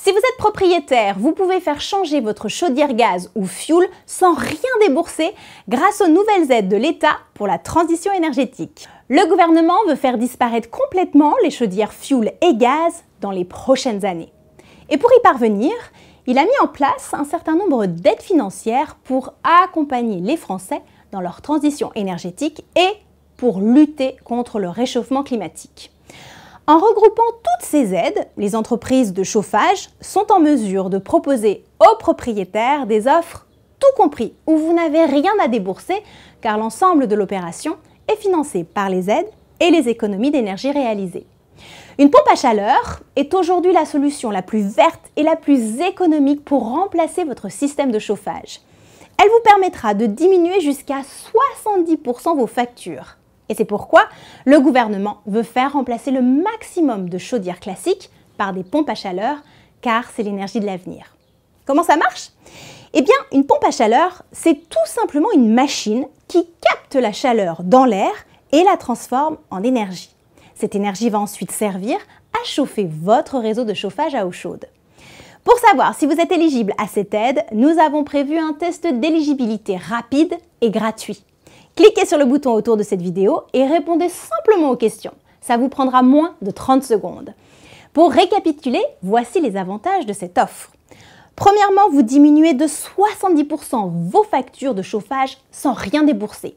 Si vous êtes propriétaire, vous pouvez faire changer votre chaudière gaz ou fioul sans rien débourser grâce aux nouvelles aides de l'État pour la transition énergétique. Le gouvernement veut faire disparaître complètement les chaudières fioul et gaz dans les prochaines années. Et pour y parvenir, il a mis en place un certain nombre d'aides financières pour accompagner les Français dans leur transition énergétique et pour lutter contre le réchauffement climatique. En regroupant toutes ces aides, les entreprises de chauffage sont en mesure de proposer aux propriétaires des offres tout compris où vous n'avez rien à débourser car l'ensemble de l'opération est financé par les aides et les économies d'énergie réalisées. Une pompe à chaleur est aujourd'hui la solution la plus verte et la plus économique pour remplacer votre système de chauffage. Elle vous permettra de diminuer jusqu'à 70% vos factures. Et c'est pourquoi le gouvernement veut faire remplacer le maximum de chaudières classiques par des pompes à chaleur, car c'est l'énergie de l'avenir. Comment ça marche? Eh bien, une pompe à chaleur, c'est tout simplement une machine qui capte la chaleur dans l'air et la transforme en énergie. Cette énergie va ensuite servir à chauffer votre réseau de chauffage à eau chaude. Pour savoir si vous êtes éligible à cette aide, nous avons prévu un test d'éligibilité rapide et gratuit. Cliquez sur le bouton autour de cette vidéo et répondez simplement aux questions. Ça vous prendra moins de 30 secondes. Pour récapituler, voici les avantages de cette offre. Premièrement, vous diminuez de 70% vos factures de chauffage sans rien débourser.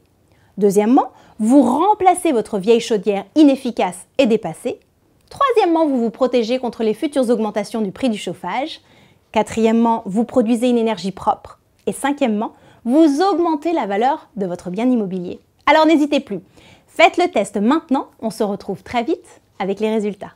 Deuxièmement, vous remplacez votre vieille chaudière inefficace et dépassée. Troisièmement, vous vous protégez contre les futures augmentations du prix du chauffage. Quatrièmement, vous produisez une énergie propre. Et cinquièmement, vous augmentez la valeur de votre bien immobilier. Alors n'hésitez plus, faites le test maintenant, on se retrouve très vite avec les résultats.